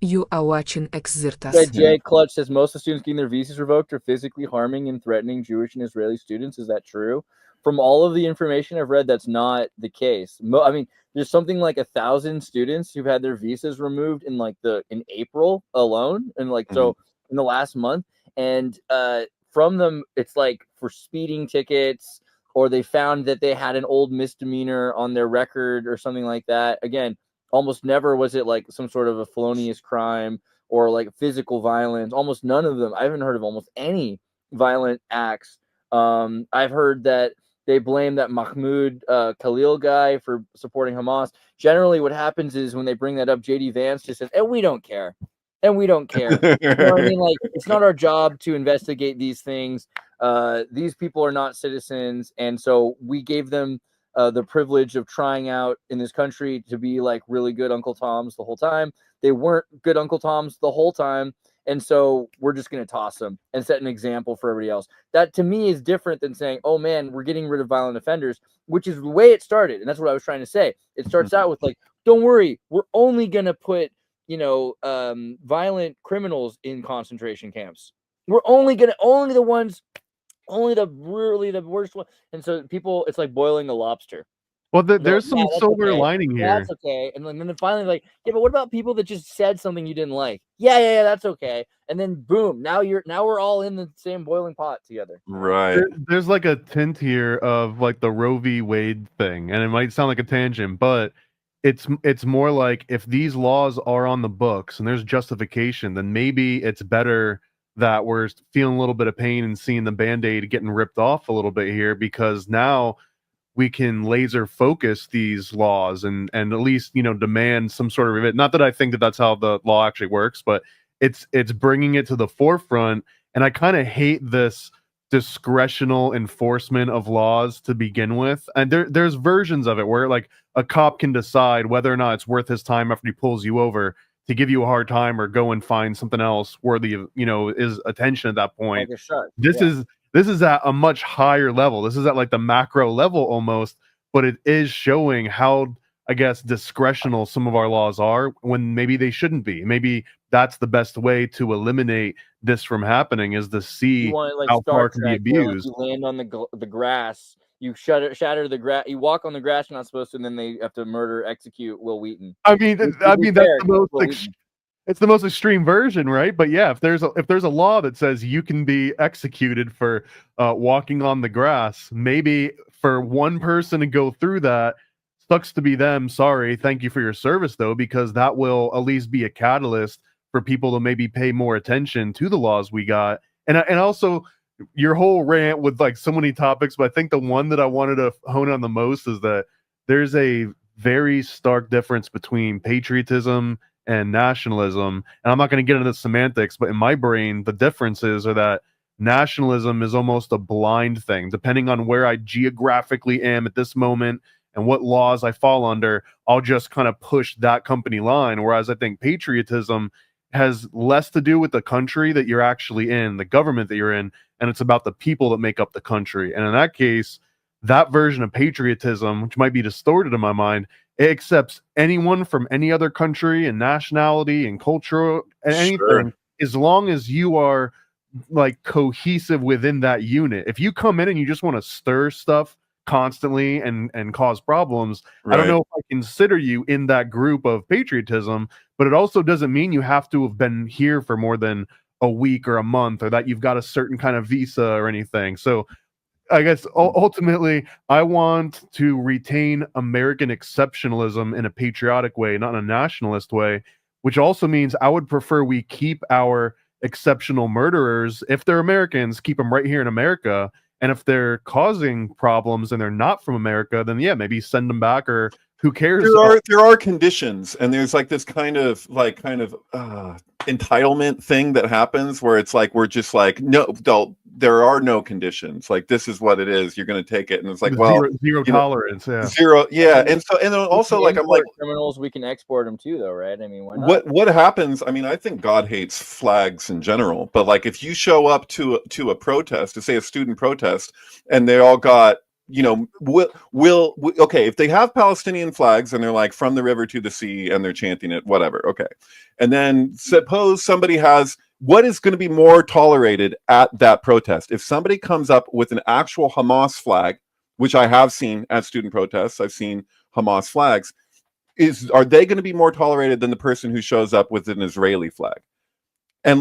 You are watching Red Xirtus. J Clutch says most of the students getting their visas revoked are physically harming and threatening Jewish and Israeli students. Is that true? From all of the information I've read, that's not the case. I mean, there's something like 1,000 students who've had their visas removed in April alone, and so in the last month, and from them, it's like for speeding tickets, or they found that they had an old misdemeanor on their record or something like that. Again, almost never was it like some sort of a felonious crime or like physical violence. Almost none of them. I haven't heard of almost any violent acts. I've heard that they blame that Mahmoud Khalil guy for supporting Hamas. Generally, what happens is when they bring that up, JD Vance just says, "And we don't care, and we don't care." You know what I mean? Like, it's not our job to investigate these things. These people are not citizens, and so we gave them the privilege of trying out in this country to be like really good Uncle Toms the whole time. They weren't good Uncle Toms the whole time. And so we're just going to toss them and set an example for everybody else. That to me is different than saying, oh man, we're getting rid of violent offenders, which is the way it started. And that's what I was trying to say. It starts out with like, don't worry, we're only going to put, violent criminals in concentration camps. We're only the ones, only the worst one. And so people, it's like boiling a lobster. Well, They're there's like, some yeah, silver okay. lining here. That's okay. And then finally, like, yeah, but what about people that just said something you didn't like? Yeah, that's okay. And then boom, now we're all in the same boiling pot together. Right. There's like a tint here of like the Roe v. Wade thing, and it might sound like a tangent, but it's more like if these laws are on the books and there's justification, then maybe it's better that we're feeling a little bit of pain and seeing the Band-Aid getting ripped off a little bit here, because now we can laser focus these laws and at least demand some sort of it. Not that I think that that's how the law actually works, but it's bringing it to the forefront. And I kind of hate this discretional enforcement of laws to begin with. And there's versions of it where like a cop can decide whether or not it's worth his time after he pulls you over to give you a hard time or go and find something else worthy of his attention at that point. Like a shark. This is at a much higher level. This is at like the macro level almost, but it is showing how, I guess, discretional some of our laws are when maybe they shouldn't be. Maybe that's the best way to eliminate this from happening, is to see how far it can be abused. You land on the grass, you shatter the grass, you walk on the grass you're not supposed to, and then they have to execute Will Wheaton. I mean that's the most it's the most extreme version, right? But yeah, if there's a law that says you can be executed for walking on the grass, maybe for one person to go through that, sucks to be them. Sorry, thank you for your service though, because that will at least be a catalyst for people to maybe pay more attention to the laws we got. And also your whole rant with like so many topics, but I think the one that I wanted to hone on the most is that there's a very stark difference between patriotism and nationalism. And I'm not going to get into the semantics, but in my brain, the differences are that nationalism is almost a blind thing. Depending on where I geographically am at this moment and what laws I fall under, I'll just kind of push that company line. Whereas I think patriotism has less to do with the country that you're actually in, the government that you're in, and it's about the people that make up the country. And in that case, that version of patriotism, which might be distorted in my mind, it accepts anyone from any other country and nationality and culture and anything, as long as you are like cohesive within that unit. If you come in and you just want to stir stuff constantly and cause problems, right, I don't know if I consider you in that group of patriotism, but it also doesn't mean you have to have been here for more than a week or a month, or that you've got a certain kind of visa or anything. So I guess ultimately, I want to retain American exceptionalism in a patriotic way, not in a nationalist way, which also means I would prefer we keep our exceptional murderers, if they're Americans, keep them right here in America. And if they're causing problems and they're not from America, then yeah, maybe send them back, or who cares? There are conditions, and there's like this kind of entitlement thing that happens where it's like we're just like, no, there are no conditions. Like, this is what it is. You're going to take it, and it's like, well, zero tolerance, zero, yeah. And then also like I'm like, criminals, we can export them too, though, right? I mean, why not? What happens? I mean, I think God hates flags in general, but like if you show up to a protest, to say a student protest, and they all got okay, if they have Palestinian flags and they're like from the river to the sea and they're chanting it, whatever, okay. And then suppose somebody has, what is going to be more tolerated at that protest? If somebody comes up with an actual Hamas flag, which I have seen at student protests, I've seen Hamas flags, are they going to be more tolerated than the person who shows up with an Israeli flag? And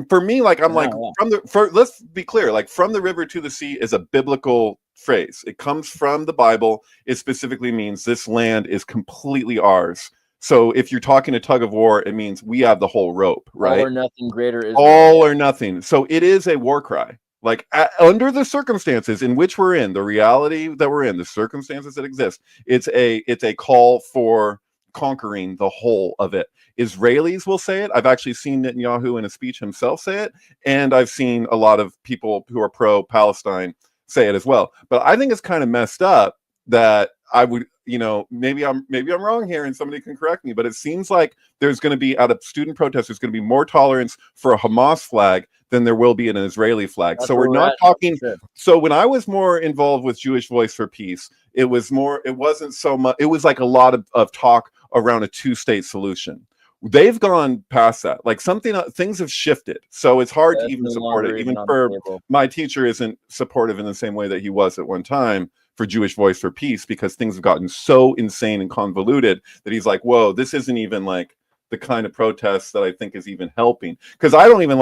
for me, I'm let's be clear, like from the river to the sea is a biblical phrase. It comes from the Bible. It specifically means this land is completely ours. So if you're talking a tug of war, it means we have the whole rope, right? All or nothing, greater Israel. All or nothing. So it is a war cry. Like under the circumstances in which we're in, the reality that we're in, the circumstances that exist, it's a call for conquering the whole of it. Israelis will say it. I've actually seen Netanyahu in a speech himself say it, and I've seen a lot of people who are pro-Palestine say it as well. But I think it's kind of messed up that I would, maybe I'm wrong here, and somebody can correct me, but it seems like there's going to be, out of student protests, there's going to be more tolerance for a Hamas flag than there will be an Israeli flag. That's so we're not talking. So when I was more involved with Jewish Voice for Peace, it wasn't so much. It was like a lot of talk around a two-state solution. They've gone past that. Like things have shifted. So it's hard to even support it. Even for my teacher isn't supportive in the same way that he was at one time for Jewish Voice for Peace, because things have gotten so insane and convoluted that he's like, whoa, this isn't even like the kind of protest that I think is even helping. Because I don't even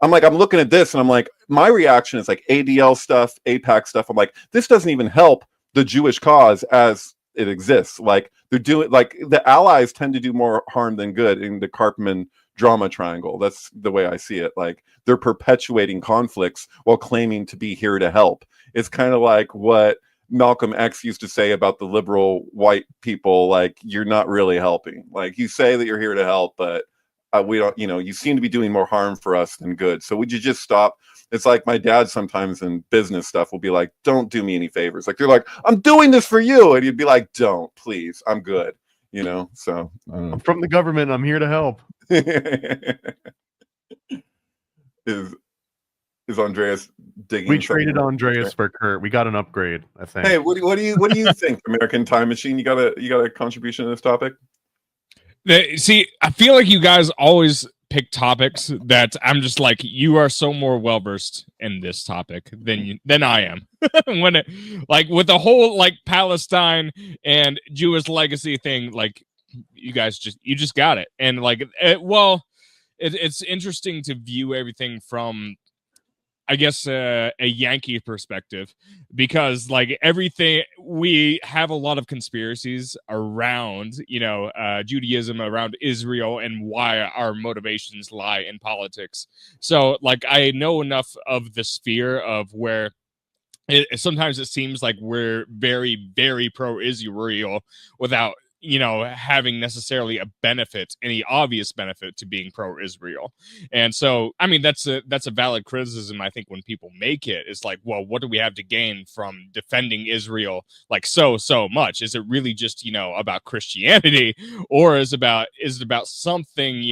I'm looking at this and I'm like, my reaction is like ADL stuff, AIPAC stuff. I'm like, this doesn't even help the Jewish cause as it exists. Like they're doing, like the allies tend to do more harm than good in the Karpman drama triangle. That's the way I see it. Like they're perpetuating conflicts while claiming to be here to help. It's kind of like what Malcolm X used to say about the liberal white people. Like, you're not really helping. Like, you say that you're here to help, but we don't, you seem to be doing more harm for us than good. So would you just stop? It's like my dad sometimes in business stuff will be like, don't do me any favors. Like, they're like, I'm doing this for you. And you'd be like, don't, please. I'm good. So I'm from the government. I'm here to help. Is Andreas digging? We traded Andreas for Kurt. We got an upgrade, I think. Hey, what do you think, American Time Machine? You got a contribution to this topic? See, I feel like you guys always pick topics that I'm just like, you are so more well versed in this topic than I am. With the whole Palestine and Jewish legacy thing, you guys just got it. And it's interesting to view everything from, I guess, a Yankee perspective, because everything, we have a lot of conspiracies around, Judaism, around Israel, and why our motivations lie in politics. So I know enough of the sphere of where sometimes it seems like we're very, very pro-Israel without having necessarily any obvious benefit to being pro-Israel. And so, I mean, that's a valid criticism. I think when people make it, it's like, well, what do we have to gain from defending Israel so much? Is it really just, about Christianity, or is it about something,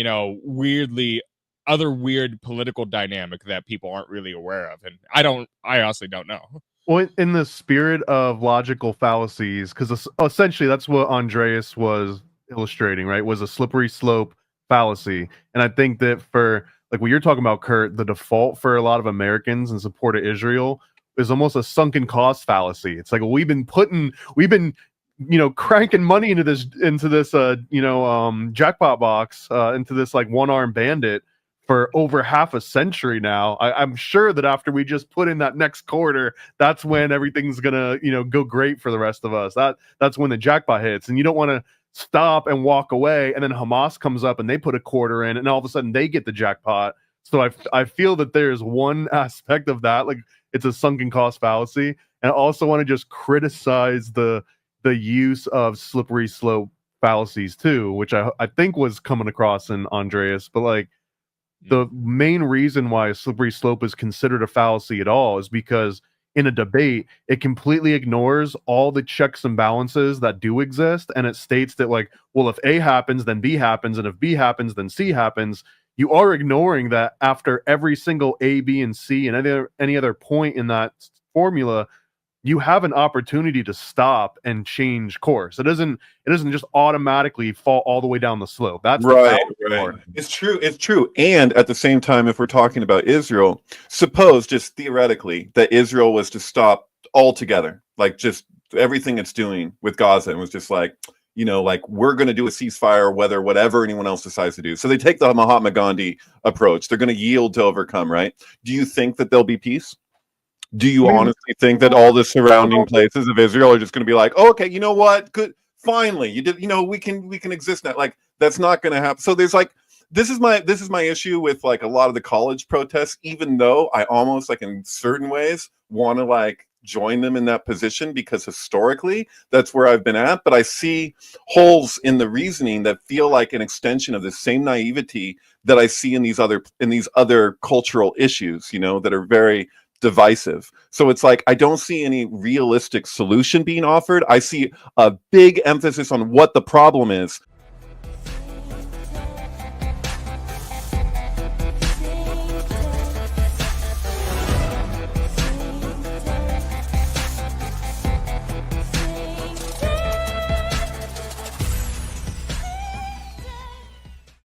other weird political dynamic that people aren't really aware of? And I honestly don't know. Well, in the spirit of logical fallacies, because essentially that's what Andreas was illustrating, right? Was a slippery slope fallacy. And I think that for what you're talking about, Kurt, the default for a lot of Americans in support of Israel is almost a sunken cost fallacy. It's like, well, we've been cranking money into this jackpot box, into this one-armed bandit for over half a century now. I'm sure that after we just put in that next quarter, that's when everything's gonna, go great for the rest of us. That's when the jackpot hits, and you don't want to stop and walk away, and then Hamas comes up and they put a quarter in, and all of a sudden they get the jackpot. So I feel that there's one aspect of that, it's a sunken cost fallacy, and I also want to just criticize the use of slippery slope fallacies too, which I think was coming across in Andreas, but the main reason why a slippery slope is considered a fallacy at all is because in a debate, it completely ignores all the checks and balances that do exist. And it states that well, if A happens, then B happens. And if B happens, then C happens. You are ignoring that after every single A, B, and C and any other point in that formula, you have an opportunity to stop and change course. It doesn't just automatically fall all the way down the slope. That's right. part. It's true. And at the same time, if we're talking about Israel, suppose just theoretically that Israel was to stop altogether, like just everything it's doing with Gaza, and was just like, you know, like, we're going to do a ceasefire, whatever anyone else decides to do. So they take the Mahatma Gandhi approach. They're going to yield to overcome, right? Do you think that there'll be peace? Do you honestly think that all the surrounding places of Israel are just going to be like, oh, okay, you know what? Good. Finally, you did, you know, we can exist now. Like, that's not going to happen. So there's like, this is my issue with like a lot of the college protests, even though I almost, like, in certain ways want to like join them in that position, because historically that's where I've been at. But I see holes in the reasoning that feel like an extension of the same naivety that I see in these other cultural issues, you know, that are very divisive. So it's like, I don't see any realistic solution being offered. I see a big emphasis on what the problem is.